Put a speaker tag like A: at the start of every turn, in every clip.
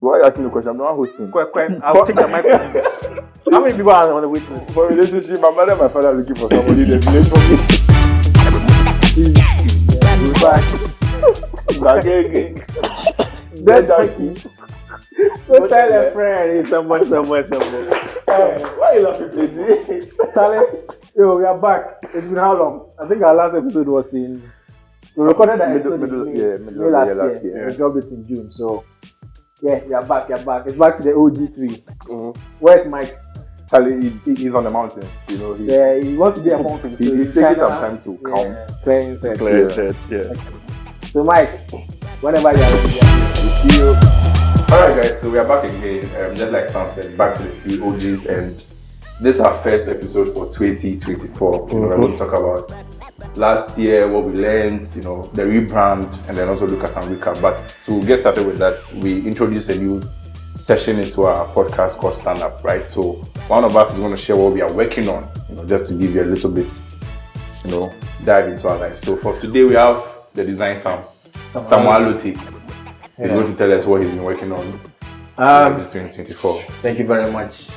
A: Why are you asking the question? I'm not hosting.
B: I'll take the mic from you. How many people are on the waiting list?
A: For relationship, my mother and my father are looking for somebody in the village for me. We're back again. Dead junkies.
B: Go tell a friend, it's somewhere.
A: Why are you laughing, please?
B: Yo, we are back. It's been how long? I think our last episode was in... We recorded that episode
A: middle
B: in May last year. We dropped it in June, so... Yeah, we are back. It's back to the OG3.
A: Mm-hmm.
B: Where's Mike?
A: Charlie, he's on the mountains, you know.
B: He wants to be a mountain. So
A: he's taking some time to calm.
B: Clear himself.
A: Yeah.
B: So Mike, whenever you are ready,
A: see you. Alright guys, so we are back again. Just like Sam said, back to the three OGs, and this is our first episode for 2024.
B: Mm-hmm.
A: We're going to talk about last year, what we learned, you know, the rebrand, and then also look at some recap. But to get started with that, we introduced a new session into our podcast called Stand Up, right? So one of us is going to share what we are working on, you know, just to give you a little bit, you know, dive into our life. So for today, we have the design Samuel Luti. He's going to tell us what he's been working on this 2024.
B: Thank you very much.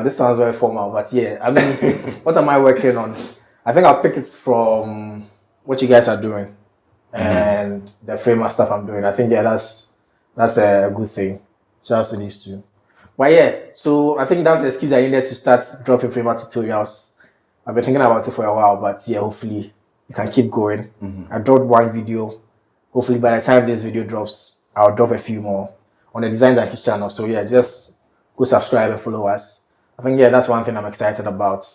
B: This sounds very formal, but yeah, I mean, what am I working on? I think I'll pick it from what you guys are doing and the framer stuff I'm doing. I think, yeah, that's a good thing. Shout out to these two. But yeah, so I think that's the excuse I needed to start dropping framer tutorials. I've been thinking about it for a while, but yeah, hopefully you can keep going. I dropped one video. Hopefully by the time this video drops, I'll drop a few more on the Design Junkies channel. So yeah, just go subscribe and follow us. I think, yeah, that's one thing I'm excited about.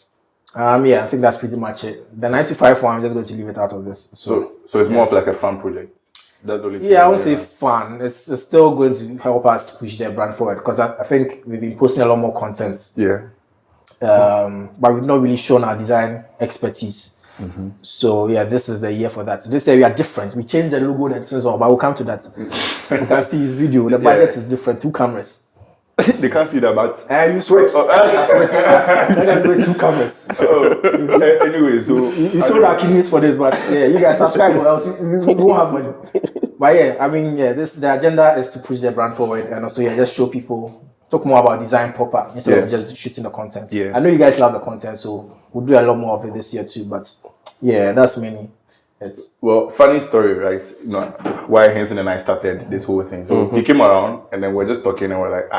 B: Yeah, I think that's pretty much it. The 9 to 5 one, I'm just going to leave it out of this.
A: So it's more of like a fun project. That's the only thing.
B: Yeah, I would say fun. It's still going to help us push their brand forward because I think we've been posting a lot more content.
A: Yeah.
B: But we've not really shown our design expertise. So yeah, this is the year for that. This year we are different. We changed the logo and things on, but we'll come to that. You can see his video. The budget is different. 2 cameras.
A: They can't see that, but
B: you switch. I switch. 2 cameras.
A: Anyway, so
B: you sold our kidneys for this, but yeah, you guys subscribe or else we won't have money. But yeah, I mean, yeah, the agenda is to push their brand forward and also just show people, talk more about design proper instead of just shooting the content.
A: Yeah.
B: I know you guys love the content, so we'll do a lot more of it this year too. But yeah, that's mainly it.
A: Well, funny story, right? You know, why Henson and I started this whole thing. So he came around and then we're just talking and we're like,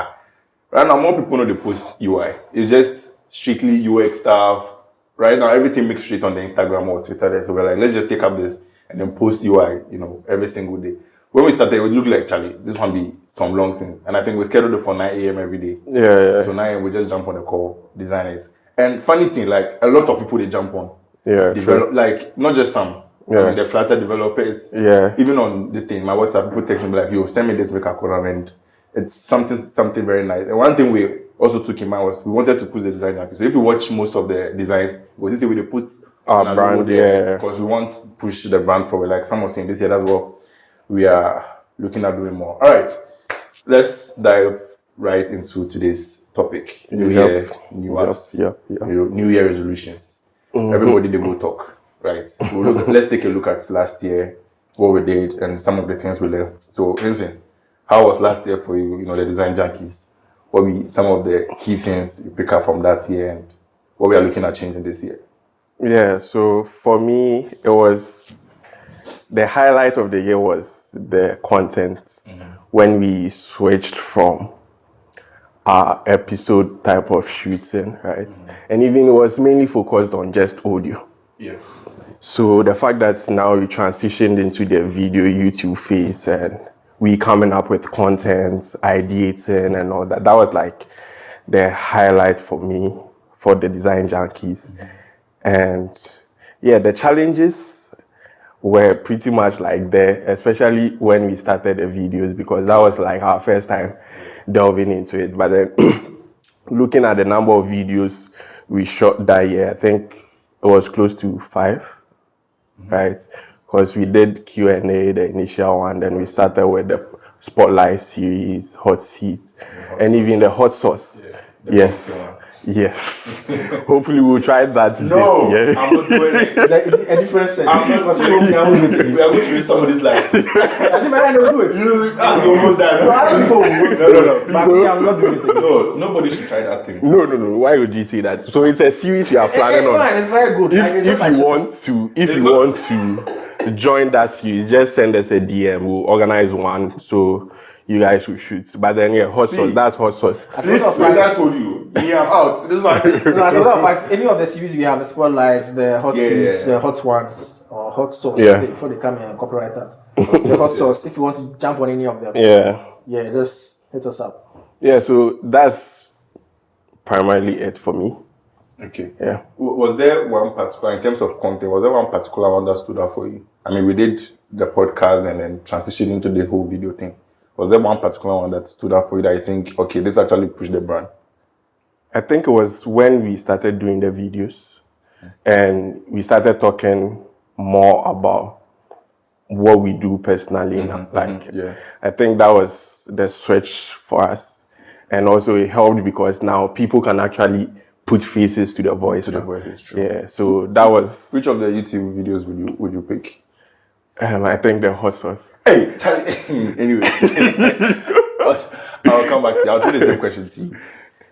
A: right now more people know the post UI. It's just strictly UX stuff. Right now everything makes straight on the Instagram or Twitter. So we're like, let's just take up this and then post UI, you know, every single day. When we started, it would look like, Charlie, this one be some long thing. And I think we scheduled it for 9 a.m. every day.
B: Yeah.
A: So 9 a.m. we just jump on the call, design it. And funny thing, like a lot of people, they jump on.
C: Yeah.
A: Like, not just some.
C: Yeah.
A: I mean, the Flutter developers.
C: Yeah.
A: Even on this thing, my WhatsApp, people text me like, yo, send me this maker column. And it's something very nice. And one thing we also took in mind was we wanted to push the design junkies. So if you watch most of the designs, was this way they put
C: our brand,
A: because we want to push the brand forward. Like someone was saying this year, that's what we are looking at doing more. All right, let's dive right into today's topic. New Year, new us. New Year resolutions. Everybody they go talk, right? Let's take a look at last year, what we did, and some of the things we learned. So, listen, how was last year for you? You know, the Design Junkies. What be some of the key things you pick up from that year, and what we are looking at changing this year?
C: Yeah. So for me, it was the highlight of the year was the content when we switched from our episode type of shooting, right? And even it was mainly focused on just audio.
A: Yeah.
C: So the fact that now we transitioned into the video YouTube phase and we coming up with content, ideating and all that, that was like the highlight for me for the Design Junkies. And yeah, the challenges were pretty much like there, especially when we started the videos, because that was like our first time delving into it. But then looking at the number of videos we shot that year, I think it was close to 5, right? Because we did Q&A, the initial one, then we started with the Spotlight series, Hot Seat, and even the Hot Sauce. Yes. Yes. Hopefully we'll try that
A: No,
C: this year.
A: I'm not doing it.
B: A different sense.
A: I'm not
B: Because
A: doing
B: we
A: it.
B: won't do it.
A: We are going to read somebody's life.
B: I think I don't do it.
A: That's almost done.
B: But I'm not doing it again.
A: No, nobody should try that thing.
C: No. Why would you say that? So it's a series you are planning
B: It's
C: on.
B: fine. It's very good. Like, it's
C: If
B: just
C: you
B: like-
C: want to join that series, just send us a DM. We'll organize one so you guys will shoot. But then hot sauce. That's hot sauce.
B: As a matter of
A: This
B: fact-
A: I told you. Me, I'm out. This one.
B: No, as a matter of fact, any of the series we have, the spotlights, the hot seats,
A: yeah.
B: the hot ones, or hot sauce,
C: Yeah.
B: before they come in, copywriters. The hot sauce, if you want to jump on any of them,
C: Yeah.
B: just hit us up.
C: Yeah, so that's primarily it for me.
A: Okay.
C: Yeah.
A: Was there one particular, in terms of content, was there one particular one that stood out for you? I mean, we did the podcast and then transitioned into the whole video thing. Was there one particular one that stood out for you that you think, okay, this actually pushed the brand?
C: I think it was when we started doing the videos and we started talking more about what we do personally.
A: yeah.
C: I think that was the switch for us. And also it helped because now people can actually put faces to the voice.
A: The voice is true.
C: Yeah, so that was,
A: Which of the YouTube videos would you pick?
C: I think the hot sauce.
A: Hey, Charlie. Anyway, I'll come back to you. I'll throw the same question to you.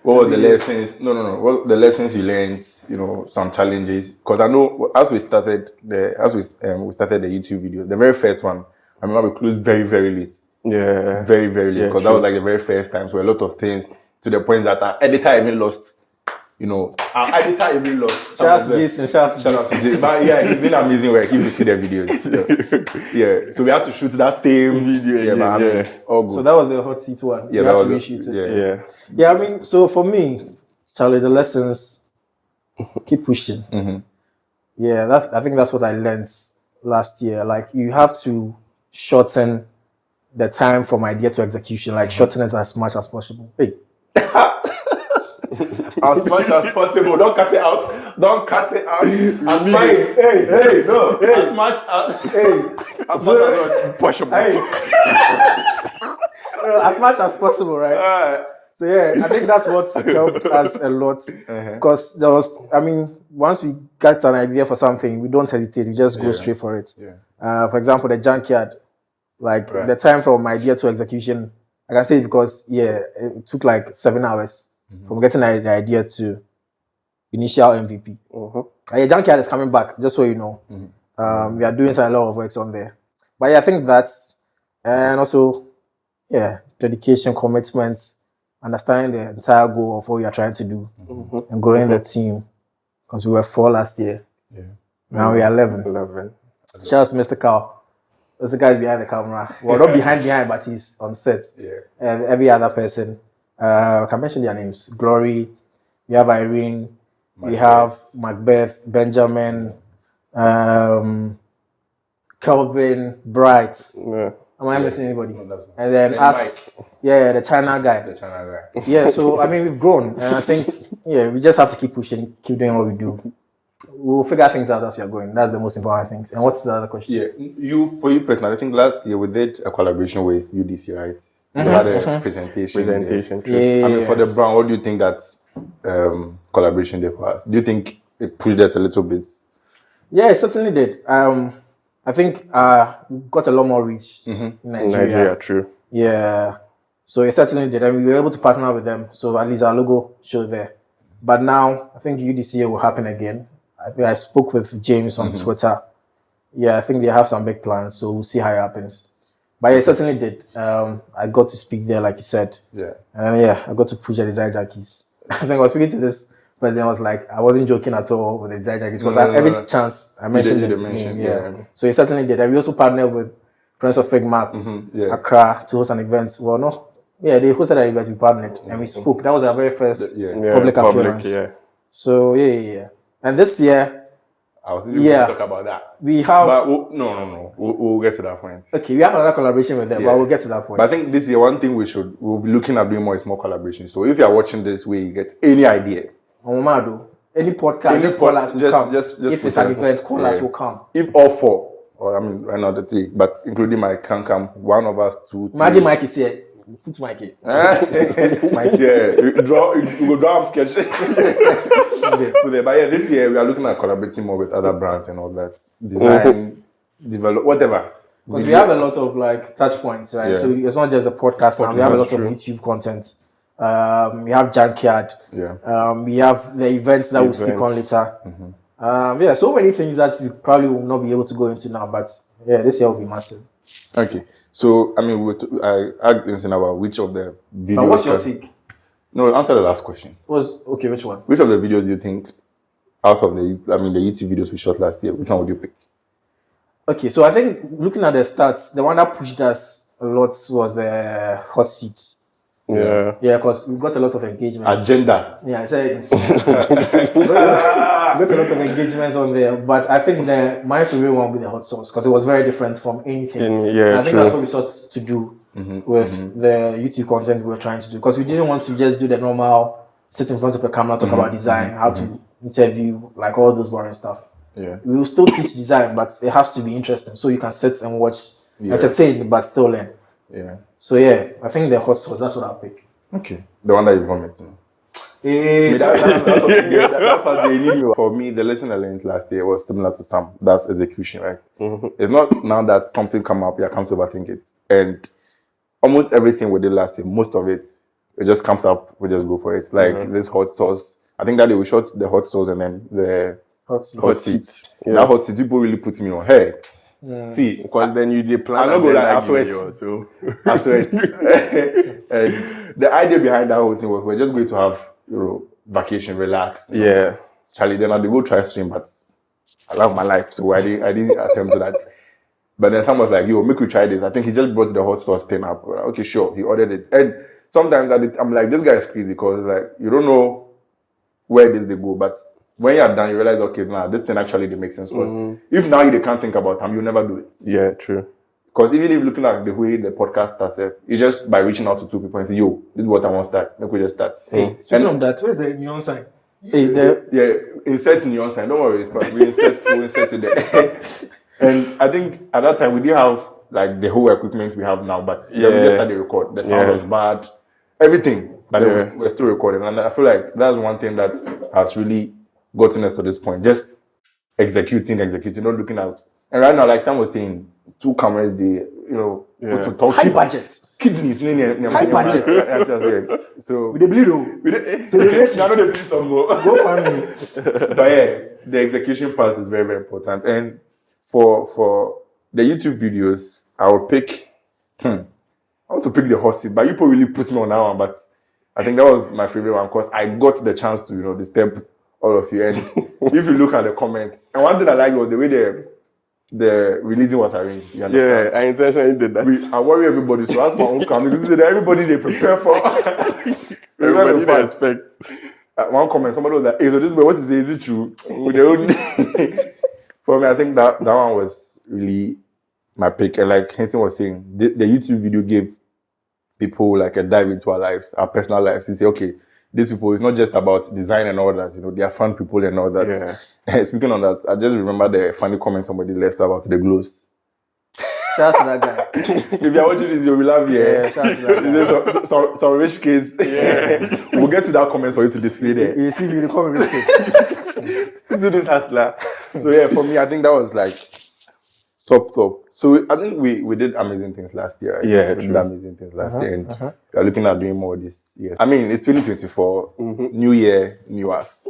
A: What were the lessons? No. What the lessons you learned? You know, some challenges. Because I know as we started the YouTube video, the very first one, I remember we closed very, very late.
C: Yeah.
A: Very, very late.
C: Yeah,
A: Because that was like the very first time. So a lot of things to the point that our editor even lost. You know, our editor even lost.
B: Shout out to Jason. Shout out to Jason.
A: But yeah, he's doing amazing work if you see the videos. Yeah. So we had to shoot that same video. Yeah, but I mean, all good.
B: So that was the hot seat one.
A: Yeah,
B: We
A: that
B: had to
A: was
B: reshoot it.
A: yeah.
B: Yeah, I mean, so for me, Charlie, the lessons, keep pushing. Yeah, I think that's what I learned last year. Like, you have to shorten the time from idea to execution, like shorten it as much as possible. Hey,
A: As much as possible. Don't cut it out. As much. Hey, no. As much as
C: Possible.
B: as much as possible, right? So yeah, I think that's what helped us a lot because there was, I mean, once we get an idea for something, we don't hesitate. We just go straight for it.
A: Yeah.
B: For example, the junkyard, like the time from idea to execution, I can say it because it took like 7 hours from getting the idea to initial MVP. The junkyard is coming back, just so you know. We are doing a lot of works on there. But yeah, I think that's, and also, dedication, commitments, understanding the entire goal of what we are trying to do, and growing the team. Because we were 4 last year. Now we are 11. Shout out to Mr. Carl. That's the guy behind the camera. Well, not behind, but he's on set. And every other person. I can mention their names. Glory, we have Irene, we have Macbeth, Benjamin, Kelvin, Bright. Am I missing anybody? And then us, the China guy. Yeah, so I mean, we've grown, and I think we just have to keep pushing, keep doing what we do. We'll figure things out as we are going. That's the most important thing. And what's the other question?
A: Yeah, for you personally, I think last year we did a collaboration with UDC, right? We had a presentation.
C: True.
A: I mean, for the brand, what do you think that collaboration did for us? Do you think it pushed us a little bit?
B: Yeah, it certainly did. I think we got a lot more reach in Nigeria.
C: True.
B: Yeah, so it certainly did, and we were able to partner with them. So at least our logo showed there. But now I think UDCA will happen again. I spoke with James on Twitter. Yeah, I think they have some big plans, so we'll see how it happens. But yeah, it certainly did. I got to speak there, like you said.
A: Yeah.
B: And I got to push the Design Junkies. I think I was speaking to this president, I was like, I wasn't joking at all with the Design Junkies because every chance I mentioned it. So it certainly did. And we also partnered with Friends of Fig Mark, Accra, to host an event. Well, no. Yeah, they hosted an event, we partnered, and we spoke. That was our very first public appearance. So, And this year,
A: I was even going to talk about that.
B: We have...
A: But no. We'll get to that point.
B: Okay, we have another collaboration with them, but we'll get to that point.
A: But I think this year, one thing we'll be looking at doing more is more collaboration. So if you are watching this where you get any idea...
B: Any podcast, just call us, will come.
A: Just
B: if it's an event, call us, will come.
A: If all 4, or I mean, right now the 3, but including Mike can come, one of us, 2, 3.
B: Imagine Mike is here. Put my key.
A: Yeah, we go draw sketch. But yeah, this year we are looking at collaborating more with other brands and all that. Design, develop, whatever.
B: Because we have a lot of like touch points, right?
A: Yeah.
B: So it's not just a podcast now. We have a lot of YouTube content. We have Junkyard.
A: Yeah.
B: We have the events that we'll speak on later. Yeah, so many things that we probably will not be able to go into now, but yeah, this year will be massive.
A: Okay. So I mean, I asked Vincent about which of the videos.
B: But what's your take?
A: No, answer the last question.
B: Okay, which one?
A: Which of the videos do you think, out of the YouTube videos we shot last year, which one would you pick?
B: Okay, so I think looking at the stats, the one that pushed us a lot was the hot seats.
A: Yeah.
B: Yeah, because we got a lot of engagement.
A: Agenda.
B: Yeah, I said got a lot of engagements on there, but I think my favorite one would be the hot sauce because it was very different from anything. And I think that's what we sought to do with the YouTube content we were trying to do, because we didn't want to just do the normal sit in front of a camera, talk about design, how to interview, like all those boring stuff.
A: Yeah.
B: We will still teach design, but it has to be interesting so you can sit and watch, entertain, but still learn.
A: Yeah.
B: So yeah, I think the hot sauce, that's what I'll pick.
A: Okay. The one that you vomit. For me, the lesson I learned last year was similar to Sam. That's execution, right? It's not now that something come up, you come to overthink it. And almost everything we did last year, most of it just comes up, we just go for it. Like this hot sauce. I think that day we shot the hot sauce and then the hot seat. Yeah. That hot seat, people really put me on. Hey, see,
C: because then you did plan.
A: I'm not gonna lie, I sweat.
C: So
A: I sweat. And the idea behind that whole thing was we're just going to have, vacation, relax.
C: Yeah.
A: Charlie, then I'll go try swim, but I love my life, so I didn't attempt to that. But then someone was like, yo, make we try this. I think he just brought the hot sauce thing up. Okay, sure. He ordered it. And sometimes I'm like, this guy is crazy because like you don't know where this they go, but when you're done, you realize, okay, nah, this thing actually didn't make sense. Because if now you can't think about time, you'll never do it.
C: Yeah, true.
A: Because even if you're looking at the way the podcast starts, it's just by reaching out to two people and say, yo, this is what I want to start. Make we just start.
B: Hey, speaking of that, where's the neon sign? Hey,
A: insert neon sign. Don't worry, but we insert it there. And I think at that time we didn't have like the whole equipment we have now, but we just started to record. The sound was bad, everything, but we're still recording. And I feel like that's one thing that has really gotten us to this point. Just executing, not looking out. And right now, like Sam was saying, 2 cameras, to talk
B: high budget.
A: Kidneys,
B: high budget.
A: So
B: with the bleed, so
A: the some more.
B: Go find me.
A: But yeah, the execution part is very, very important. And for the YouTube videos, I will pick. I want to pick the hot seat, but you probably really put me on that one. But I think that was my favorite one because I got the chance to disturb all of you. And if you look at the comments, and one thing I liked was the way the releasing was arranged. You understand?
C: Yeah, I intentionally did that.
A: I worry everybody, so that's my own comment because everybody they prepare for.
C: Everybody they expect.
A: One comment, somebody was like, hey, so this way, what is it? Is it true? With their own. For me, I think that one was really my pick. And like Henson was saying, the YouTube video gave people like a dive into our lives, our personal lives. You say, okay, these people, it's not just about design and all that, they are fun people and all that. Yeah. Speaking on that, I just remember the funny comment somebody left about the glows.
B: Shout out to that guy.
A: If you're watching this, you will love you.
B: Yeah, shout out to that guy.
A: Some rich kids. Yeah. We'll get to that comment for you to display there.
B: You see me, you call me rich kid.
A: Do this hustler. So yeah, for me, I think that was like top. So I think we did amazing things last year. Right?
C: Yeah,
A: we did amazing things last year, and we are looking at doing more this year. I mean, it's 2024, new year, new us.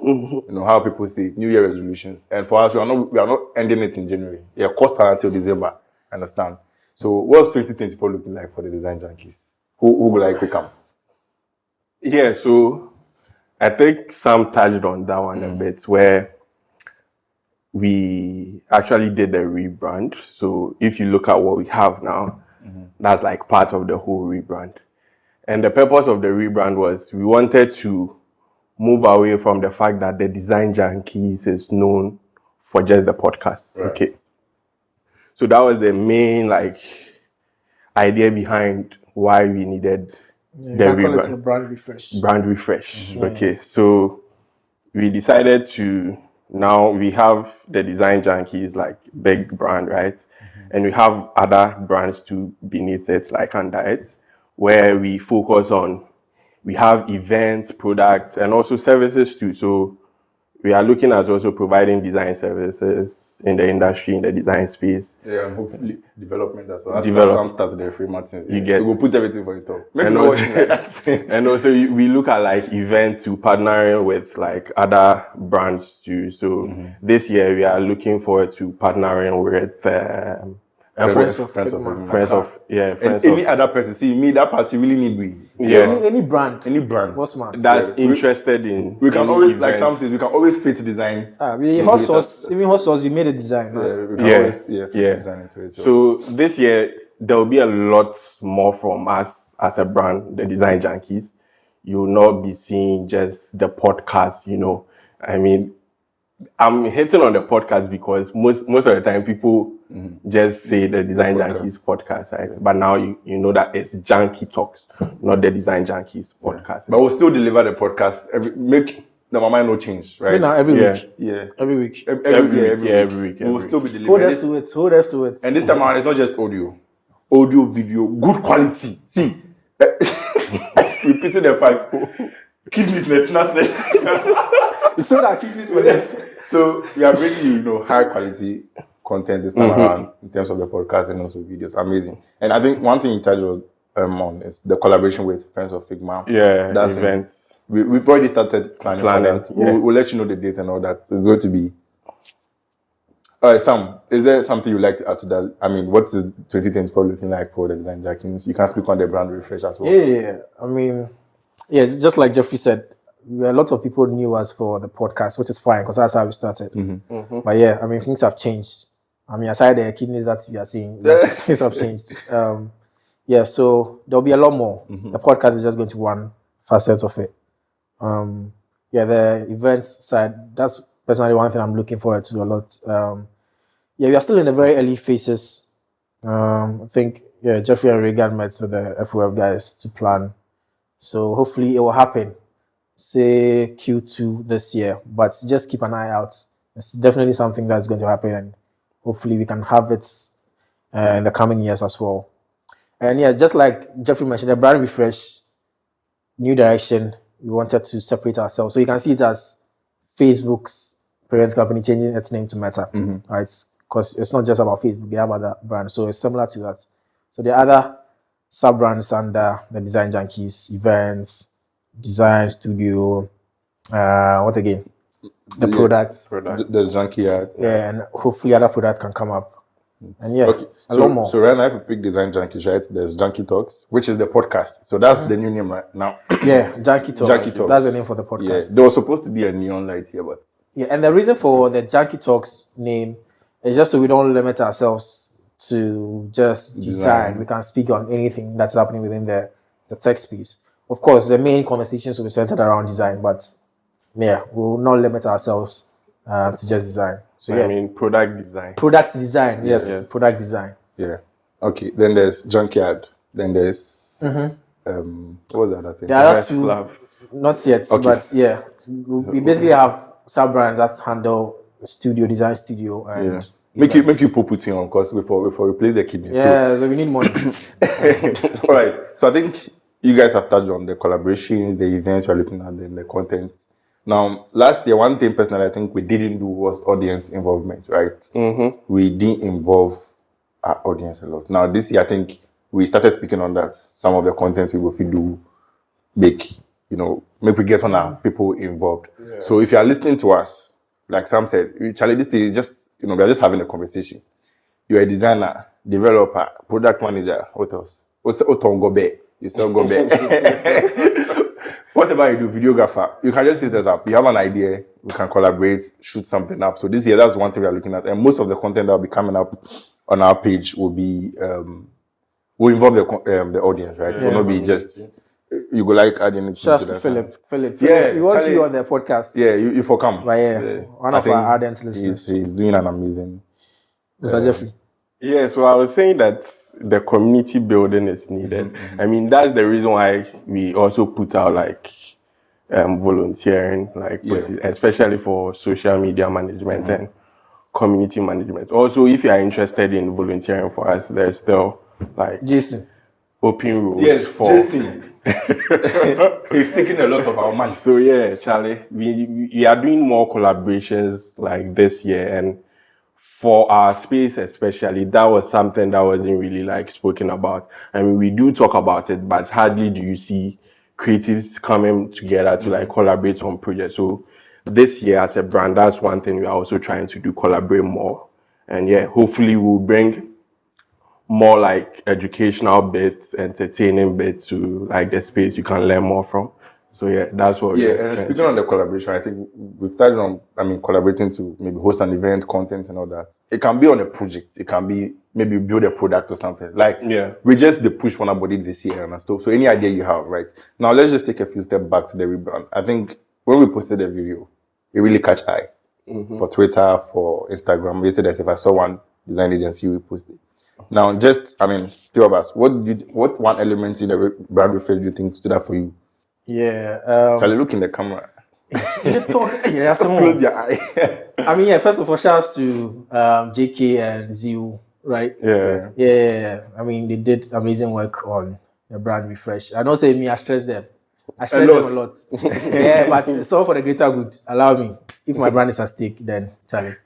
A: How people say it, New Year resolutions. And for us, we are not ending it in January. Yeah, of course, until December. Understand? So, what's 2024 looking like for the Design Junkies? Who would like to come?
C: Yeah, so I think Sam touched on that one a bit, where we actually did a rebrand. So if you look at what we have now, that's like part of the whole rebrand. And the purpose of the rebrand was we wanted to move away from the fact that the Design Junkies is known for just the podcast. Right. Okay. So that was the main idea behind why we needed the rebrand.
B: Call it a brand refresh.
C: Brand refresh. Okay. So we decided to. Now we have the Design Junkies, like big brand, right? And we have other brands too beneath it, like under it. where we focus on, we have events, products, and also services too. So we are looking at also providing design services in the industry, in the design space.
A: Yeah, and hopefully development as well. Some start their free Martins.
C: You get.
A: We'll put everything for you top.
C: And also we look at like events to partnering with like other brands too. So this year we are looking forward to partnering with
B: Friends of
A: any other person. See me, that party really need we.
B: Any brand. What's man?
C: That's interested in.
A: We can always events. Like some things we can always fit design.
B: Hot sauce, you made a design.
A: We can always fit design into it.
C: So this year there will be a lot more from us as a brand, the Design Junkies. You will not be seeing just the podcast, you know. I mean, I'm hitting on the podcast because most of the time people just say the Design Junkies podcast, right? But now you know that it's JunkieTalks, not the Design Junkies podcast.
A: But we'll still deliver the podcast. Make the mind no change, right?
B: Every week.
A: Every week.
C: We'll
A: still be delivering.
B: Hold us to it.
A: And this time around, it's not just audio, video, good quality. See, repeating the fact. Kidneys, nothing.
B: So that kidneys for this.
A: So we are bringing you, high quality content this time around in terms of the podcast and also videos. Amazing. And I think one thing you touched on is the collaboration with Friends of Figma.
C: Yeah, that's events.
A: We've already started planning for that.
C: Yeah.
A: We'll let you know the date and all that. It's going to be. All right, Sam, is there something you'd like to add to that? I mean, what's the 2024 looking like for the Design Junkies? You can speak on the brand refresh as well.
B: Yeah. I mean, just like Jeffrey said, a lot of people knew us for the podcast, which is fine because that's how we started. But I mean, things have changed. I mean, aside the kidneys that you are seeing, things have changed. So there'll be a lot more. The podcast is just going to one facet of it. The events side, that's personally one thing I'm looking forward to a lot. We are still in the very early phases. I think, Jeffrey and Regan met with the FOF guys to plan. So hopefully it will happen, say Q2 this year, but just keep an eye out. It's definitely something that's going to happen, and hopefully we can have it in the coming years as well. And just like Jeffrey mentioned, the brand refresh, new direction, we wanted to separate ourselves. So you can see it as Facebook's parent company changing its name to Meta, right? Because it's not just about Facebook, they have other brands. So it's similar to that. So the other sub-brands under the Design Junkies, events, design studio, what again? The products.
A: The Junkyard.
B: And hopefully other products can come up. And a lot more.
A: So right now, if you pick Design Junkies, right, there's JunkieTalks, which is the podcast. So that's the new name right now.
B: JunkieTalks. That's the name for the podcast.
A: There was supposed to be a neon light here, but...
B: and the reason for the JunkieTalks name is just so we don't limit ourselves to just design. We can speak on anything that's happening within the tech space. Of course, the main conversations will be centered around design, but we will not limit ourselves to just design. So
C: I mean, product design.
B: Product design, yes. Product design.
A: Yeah. Okay. Then there's Junkyard. Then there's what was the other thing?
B: There are two, not yet, but we basically have sub brands that handle design studio, and
A: make you put on because before we replace the kidneys.
B: So we need money.
A: All right. So I think you guys have touched on the collaborations, the events we're looking at, and the content. Now, last year, one thing personally I think we didn't do was audience involvement, right? We didn't involve our audience a lot. Now, this year, I think we started speaking on that. Some of the content we will do, make we get on our people involved. Yeah. So if you are listening to us, like Sam said, Charlie, this is just, we're just having a conversation. You're a designer, developer, product manager, what else? You sell Gobe. Whatever you do, videographer, you can just set us up. You have an idea, we can collaborate, shoot something up. So this year, that's one thing we are looking at. And most of the content that will be coming up on our page will be, will involve the audience, right? It will not be just, you go like adding it.
B: Just to Philip. We want you on the podcast.
A: Yeah, you for come.
B: Right, one of our ardent listeners.
A: He's doing an amazing.
B: Mr. Jeffrey.
C: Yeah, so I was saying that the community building is needed. I mean, that's the reason why we also put out volunteering, especially for social media management and community management. Also, if you are interested in volunteering for us, there's still
B: Jason.
C: open roads
A: Yes,
C: for.
A: Jason. He's taking a lot of our money.
C: So yeah, Charlie, we are doing more collaborations like this year, and for our space especially, that was something that wasn't really like spoken about. I mean, we do talk about it, but hardly do you see creatives coming together to like collaborate on projects. So this year as a brand, that's one thing we are also trying to do, collaborate more. And yeah, hopefully we'll bring more like educational bits, entertaining bits to like the space you can learn more from. So yeah, that's what
A: Yeah,
C: we're
A: and
C: trying
A: speaking on the collaboration, I think we've started on, collaborating to maybe host an event, content and all that. It can be on a project. It can be maybe build a product or something. Like, we just the push one body this year and stuff. So any idea you have, right? Now let's just take a few steps back to the rebrand. I think when we posted the video, it really catch eye. For Twitter, for Instagram. Yesterday, if I saw one design agency, we posted. Now, just, two of us, what one element in the brand refresh do you think stood out for you?
B: Yeah.
A: Charlie, look in the camera.
B: Yeah,
A: Close your eye.
B: First of all, shout outs to JK and Ziu, right?
C: Yeah.
B: Yeah. They did amazing work on the brand refresh. I don't say me, I stress them. I stress them a lot. Yeah, but it's all for the greater good. Allow me. If my brand is at stake, then Charlie.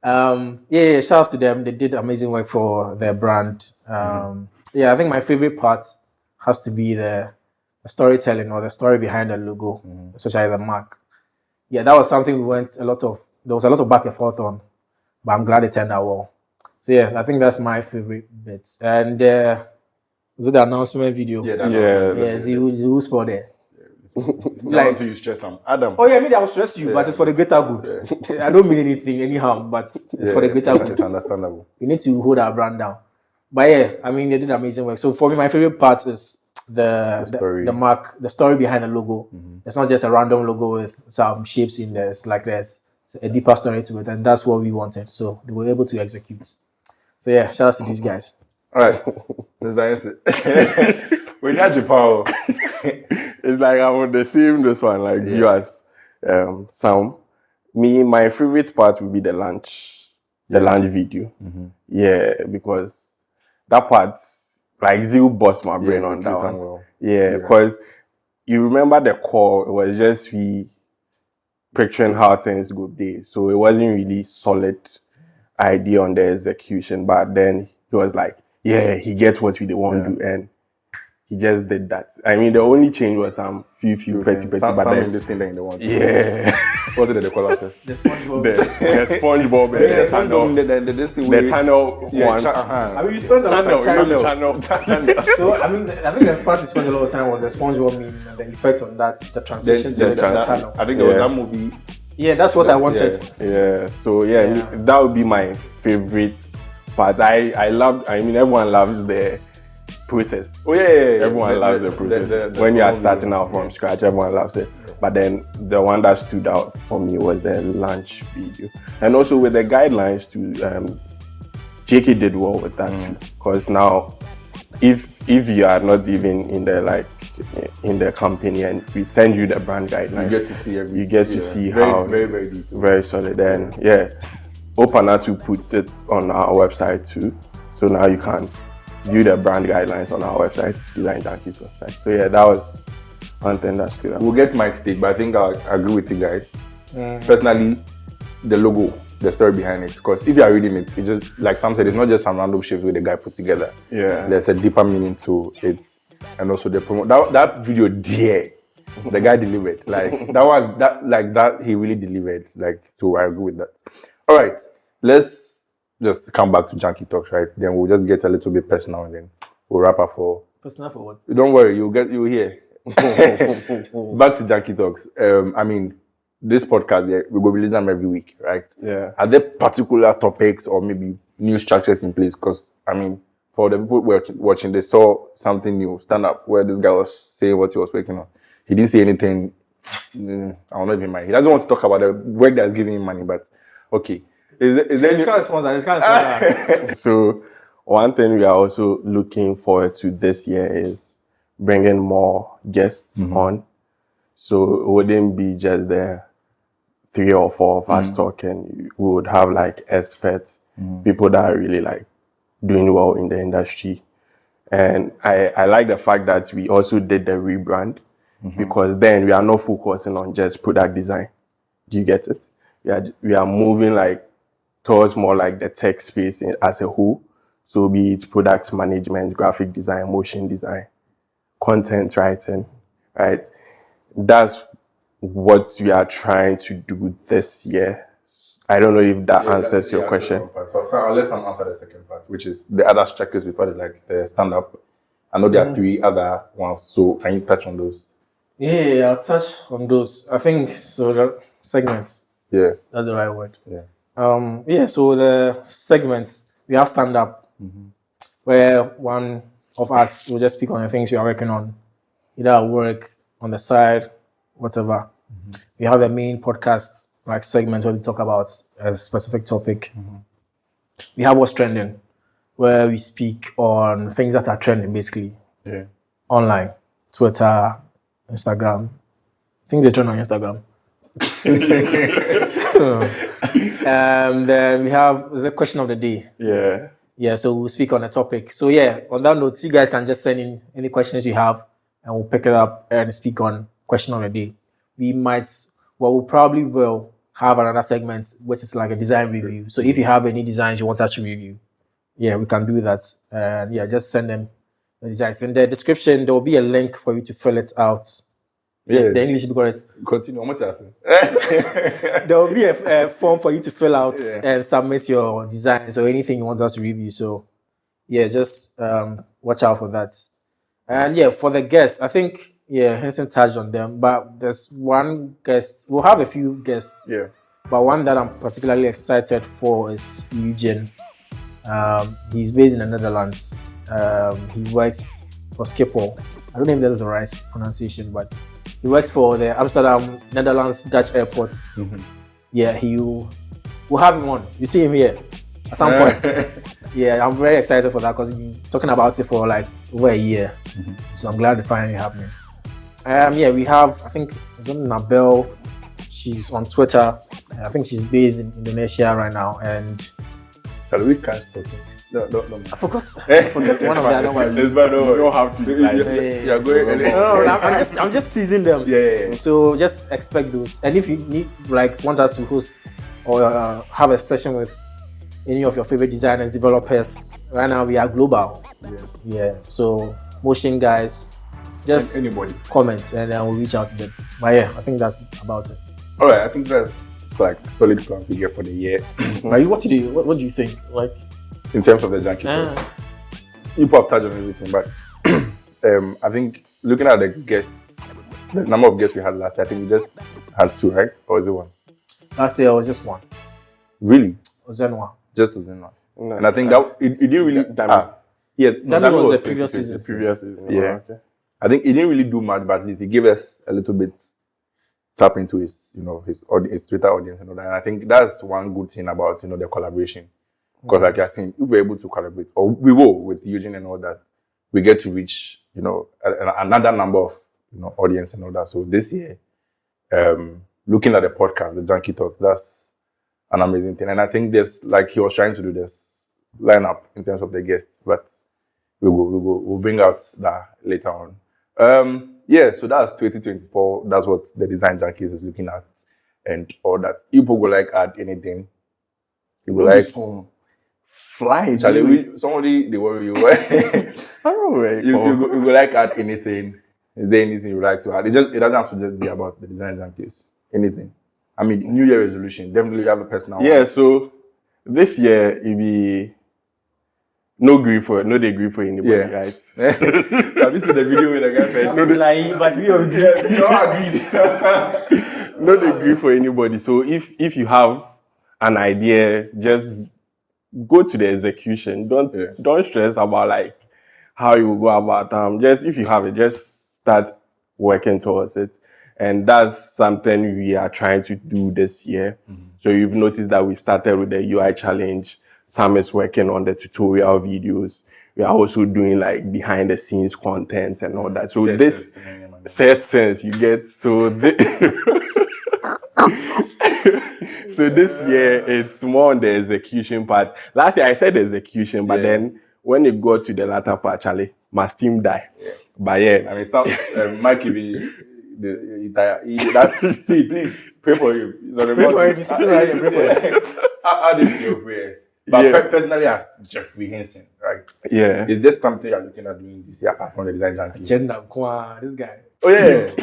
B: Shout outs to them. They did amazing work for their brand. I think my favorite part has to be the storytelling or the story behind the logo, especially the mark. Yeah, that was something there was a lot of back and forth on, but I'm glad it turned out well. So yeah, I think that's my favorite bits. And was it the announcement video?
A: Yeah,
B: Ziu spot there.
A: Like until you stress them. Adam.
B: Oh yeah, maybe I'll stress you, but it's for the greater good. I don't mean anything anyhow, but it's for the greater good.
A: It's understandable.
B: We need to hold our brand down. But yeah, they did amazing work. So for me, my favorite part is the mark, the story behind the logo. It's not just a random logo with some shapes in there. It's like there's a deeper story to it, and that's what we wanted. So they were able to execute. So yeah, shout out to these guys.
A: All right, this we're not Japan.
C: It's like I'm on the same this one, like you as Sam. My favorite part would be the lunch video. Yeah, because that part, like Zio bust my brain on that one.
A: Well.
C: Yeah, because you remember the core, it was just we picturing how things go there. So it wasn't really solid idea on the execution, but then he was like, yeah, he gets what we want to do, and he just did that. The only change was some few petty,
A: but
C: then
A: this thing that they want.
C: Yeah.
A: What's it the color says?
B: The SpongeBob.
C: The SpongeBob, the tunnel one.
B: You spent a lot of time. So I think the part you spent a lot of time was the SpongeBob meme and the effect on that, the transition to the tunnel.
A: I think there was that movie.
B: Yeah, that's what I wanted.
C: Yeah. So that would be my favorite part. I love. Everyone loves the process.
A: Oh yeah.
C: Everyone loves the process. When you are starting out from scratch, everyone loves it. But then the one that stood out for me was the launch video, and also with the guidelines too. JK did well with that too, because now, if you are not even in the company and we send you the brand guidelines,
A: you get to see
C: see
A: very,
C: how
A: very deep,
C: very solid. And Opanatu puts it on our website too, so now you can view the brand guidelines on our website, Design Junkies website. So yeah, that was one thing that stood out.
A: We'll get Mike's take, but I think I agree with you guys. Personally, the logo, the story behind it, because if you are reading it, it's just like Sam said, it's not just some random shape with the guy put together.
C: Yeah,
A: there's a deeper meaning to it, and also the promo. That video there, the guy delivered. Like that he really delivered. Like, so I agree with that. All right, let's just come back to JunkieTalks, right? Then we'll just get a little bit personal, and then we'll wrap up for.
B: Personal for what?
A: Don't worry, you'll hear. Back to JunkieTalks. This podcast, we go release them every week, right?
C: Yeah.
A: Are there particular topics or maybe new structures in place? Because for the people watching, they saw something new stand up where this guy was saying what he was working on. He didn't say anything. I don't know if he might. He doesn't want to talk about the work that's giving him money, but okay. Is there? It's kind of sponsor.
C: So one thing we are also looking forward to this year is bringing more guests on. So it wouldn't be just the 3 or 4 of us talking. We would have like experts, people that are really like doing well in the industry. And I like the fact that we also did the rebrand because then we are not focusing on just product design. Do you get it? We are moving like towards more like the tech space as a whole. So be it product management, graphic design, motion design, content writing, right? That's what we are trying to do this year. I don't know if that answers your question.
A: So I'll let them answer the second part, which is the other checklists before the stand-up. I know there are 3 other ones, so can you touch on those?
B: Yeah, I'll touch on those. I think so. The segments.
A: Yeah,
B: That's the right word.
A: yeah.
B: So the segments, we have stand-up, where one of us will just speak on the things we are working on, either at work, on the side, whatever. We have a main podcast like segment where we talk about a specific topic. We have what's trending, where we speak on things that are trending, basically.
A: Yeah.
B: Online, Twitter, Instagram. I think they trend on Instagram. Then we have the question of the day. Yeah, so we'll speak on a topic. So yeah, on that note, you guys can just send in any questions you have and we'll pick it up and speak on question of the day. We probably will have another segment, which is like a design review. So if you have any designs you want us to review, yeah, we can do that. And yeah, just send them the designs. In the description, there will be a link for you to fill it out.
A: Yeah.
B: The English be correct.
A: Continue. What's asking?
B: There will be a form for you to fill out and submit your designs or anything you want us to review. So yeah, just watch out for that. And yeah, for the guests, I think Henson touched on them, but there's one guest. We'll have a few guests.
A: Yeah.
B: But one that I'm particularly excited for is Eugene. He's based in the Netherlands. He works for Schiphol. I don't know if that's the right pronunciation, but he works for the Amsterdam, Netherlands, Dutch airport. Yeah, we'll have him on. You see him here at some point. Yeah, I'm very excited for that because we've been talking about it for like over a year. So I'm glad it's finally happening. Yeah, we have, I think, Nabel. She's on Twitter. I think she's based in Indonesia right now. And
A: shall we can't stop him? No.
B: I forgot one of the other ones.
A: You
C: don't have to.
A: You're going.
B: No, I'm just teasing them.
A: Yeah.
B: So just expect those. And if you want us to host or have a session with any of your favorite designers, developers, right now we are global. Yeah. So motion guys, just
A: anybody
B: comment and then we'll reach out to them. But yeah, I think that's about it.
A: All right, I think that's like solid plan figure for the year.
B: What do you think? Like
A: in terms of the junkie talk, people have touched on everything, but I think looking at the guests, the number of guests we had last year, I think we just had 2, right? Or was it 1?
B: Last year it was just 1.
A: Really?
B: Ozenwa.
A: Just Ozenwa. No, and I think that it didn't really.
B: That was the previous season.
A: Yeah. Okay. I think it didn't really do much, but at least he gave us a little bit tap into his Twitter audience and all that. And I think that's one good thing about the collaboration. Because like you're saying, if we're able to collaborate, or we will with Eugene and all that, we get to reach, another number of, audience and all that. So this year, looking at the podcast, the JunkieTalks, that's an amazing thing. And I think there's, like he was trying to do this lineup in terms of the guests, but we'll bring out that later on. So that's 2024. That's what the Design Junkies is looking at and all that. People will like add anything. You will like
C: fly.
A: Charlie, somebody they worry you. I don't know. You will like add anything. Is there anything you like to add? It doesn't have to just be about the Design Junkies. Anything. I mean, New Year resolution. Definitely have a personal one.
C: So this year it be no grief for anybody, right?
A: Have you seen the video where the guy said
B: no lying, but we agreed.
C: No degree for anybody. So if you have an idea, just go to the execution. Don't stress about like how you will go about just if you have it, just start working towards it. And that's something we are trying to do this year. So you've noticed that we've started with the UI challenge. Sam is working on the tutorial videos. We are also doing like behind the scenes contents and all that. So third sense you get. So so this year it's more on the execution part. Last year I said execution, but then when it got to the latter part, Charlie, my steam die.
A: Yeah.
C: But yeah,
A: I mean, sounds Mike will be see, please pray for him. He's on the
B: Pray for him. He's sitting right here. Pray for him.
A: Add it to your prayers. But personally, as Jeffrey Henson, right?
C: Yeah.
A: Is this something you're looking at doing this year apart from the design junkie?
B: Agenda, come on, this guy.
A: Oh yeah.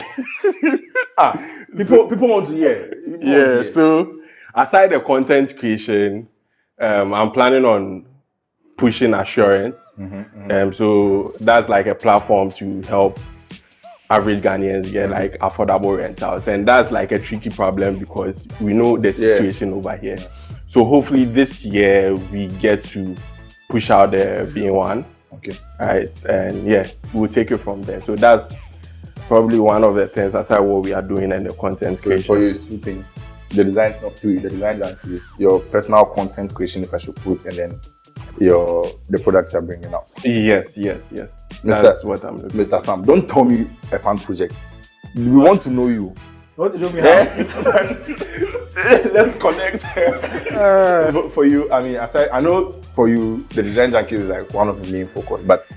A: People want to hear. People want to hear.
C: So aside the content creation, I'm planning on pushing assurance. So that's like a platform to help average Ghanaians get like affordable rentals, and that's like a tricky problem because we know the situation over here. So hopefully this year we get to push out the B1.
A: Okay.
C: Right, and yeah, we'll take it from there. So that's probably one of the things aside what we are doing and the content creation.
A: For you, it's two things: the design junkies, your personal content creation, if I should put, and then the products you're bringing out.
C: Yes. That's what I'm looking.
A: Mr. Sam, don't tell me a fan project. We want to know you.
B: What to do me?
A: Let's connect. For you, I mean, I know for you, the design junkies is like one of the main focus, but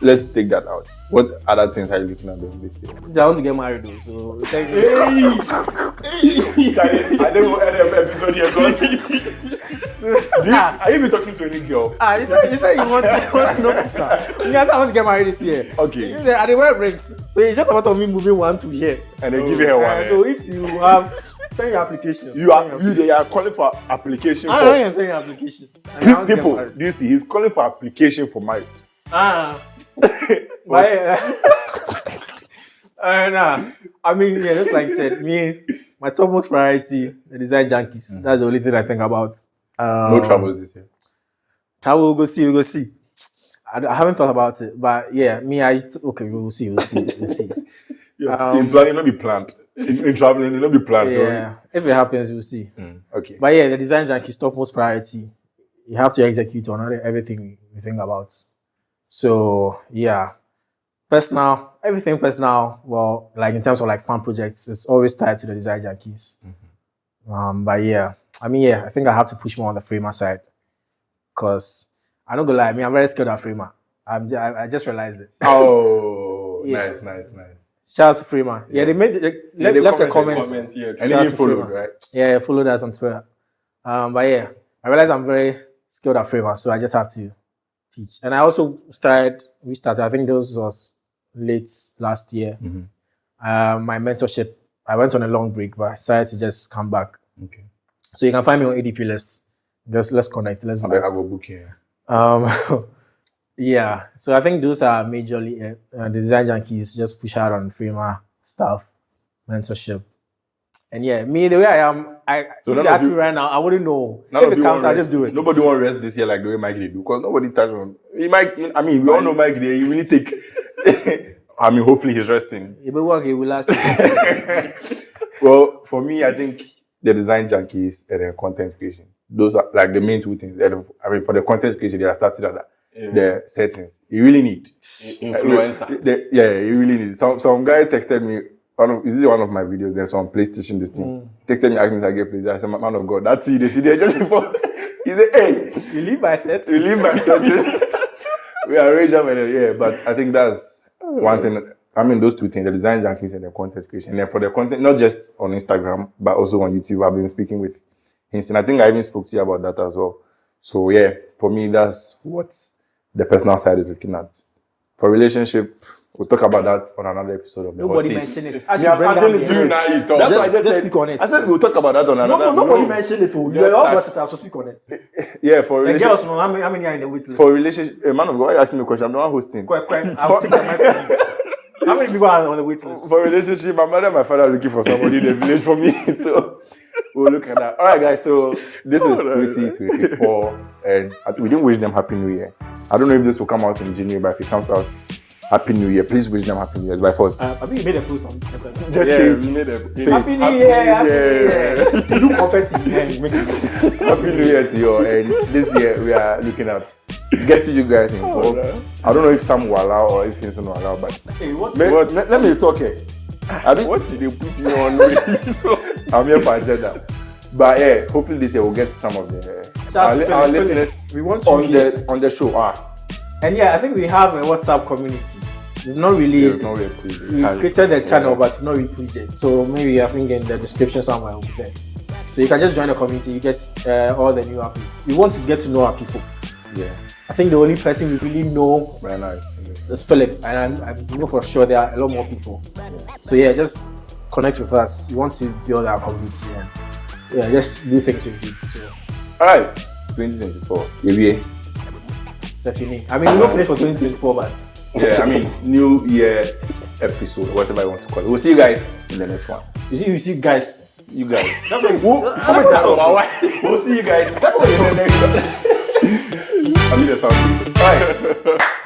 A: let's take that out. What other things are you looking at doing this year?
B: I want to get married though, so
A: I don't know any episode here. Are you even talking to any girl?
B: You said you want to know, sir. You guys, I want to get married this year.
A: Okay.
B: And they wear rings, so it's just about me moving one to here,
A: and then giving her one.
B: So if you have send your applications,
A: they are calling for application.
B: I don't even send your applications.
A: People, do you see? He's calling for application for marriage.
B: I mean, yeah, just like you said, my topmost priority, the design junkies. That's the only thing I think about.
A: No troubles this year.
B: Travel, we'll go see. I haven't thought about it, but yeah, okay, we'll see.
A: In planning, not be planned. In traveling, not be planned.
B: Yeah, if it happens, we'll see.
A: Okay.
B: But yeah, the design junkies topmost priority. You have to execute on everything we think about. So yeah, everything personal. Well, like in terms of like fan projects, it's always tied to the design junkies. But yeah, I think I have to push more on the framer side, because I'm not gonna lie, I'm very scared of framer. I just realized it.
A: Oh,
B: yeah.
A: Nice.
B: Shout out to framer. Yeah, they left a comment.
A: And you followed, right?
B: Yeah, followed us on Twitter. But yeah, I realized I'm very skilled at framer, so I just have to teach. And I also restarted, I think this was late last year. My mentorship, I went on a long break, but I decided to just come back.
A: Okay.
B: So you can find me on ADP list. Just let's connect. Let's
A: I will book here.
B: Yeah. So I think those are majorly the design junkies. Just push out on framer stuff, mentorship. And yeah, me, the way I am, if you ask me right now, I wouldn't know. If it comes, I'll just do it.
A: Nobody want to rest this year like the way Mike did, because nobody touched on. We all know Mike did. He really take. Hopefully he's resting.
B: It will work. It will last.
A: Well, for me, I think the design junkies and the content creation. Those are like the main two things. For the content creation, they are started at the settings. You really need
C: influencer.
A: You really need. Some guy texted me. This is one of my videos. There's some PlayStation. This thing texted me asking me if I get PlayStation. I said, "Man of God, that's it. They see there just before." He said, "Hey,
B: you leave by sets.
A: We arrange them, but I think that's one thing. Those two things: the design junkies and the content creation. And then for the content, not just on Instagram, but also on YouTube. I've been speaking with Hinson. I think I even spoke to you about that as well. So yeah, for me, that's what the personal side is looking at. For relationship, we'll talk about that on another episode of the
B: Nobody mentioned it.
A: I'm adding it to you now. You talk.
B: Just speak on it.
A: I said we'll talk about that on another.
B: No, nobody mentioned it. You all brought it out, so speak on it.
A: Yeah, for relationship.
B: Girls, how many are in the wait list?
A: For relationship, man of God, why you asking me a question? I'm the one hosting.
B: I'll take my microphone. How many people are on the wait list?
A: For relationship, my mother and my father are looking for somebody in the village for me. So we'll look at that. All right, guys. So this is 2024, and we didn't wish them Happy New Year. I don't know if this will come out in January, but if it comes out, Happy New Year. Please wish them Happy New Year by force.
B: I think you made a post on Instagram.
A: Just say it.
B: Happy New Year. See, look confetti.
A: Happy New Year to you. And this year we are looking at getting you guys involved. I don't know if Sam will allow or if Hinson will allow, but
B: hey, what?
A: Let me talk here.
C: What did they put me on?
A: I'm here for agenda. But yeah, hopefully this year we'll get some of our listeners
B: we want
A: on the show.
B: And yeah, I think we have a WhatsApp community. We've not really, we created the channel, but we've not really pushed it. So maybe I think in the description somewhere will be there. So you can just join the community. You get all the new updates. We want to get to know our people.
A: Yeah.
B: I think the only person we really know
A: Very nice.
B: is Philip, and I know for sure there are a lot more people. Yeah. So yeah, just connect with us. We want to build our community and yeah, just do things with you. So.
A: All right, 2024. Yeah.
B: Stephanie. I mean, we don't finish for 2024, but
A: yeah, I mean, New Year episode, whatever I want to call it. We'll see you guys in the next one.
B: You see, guys.
A: You guys. That's what comment down. We'll see you guys in the next one. I need a sound. Bye.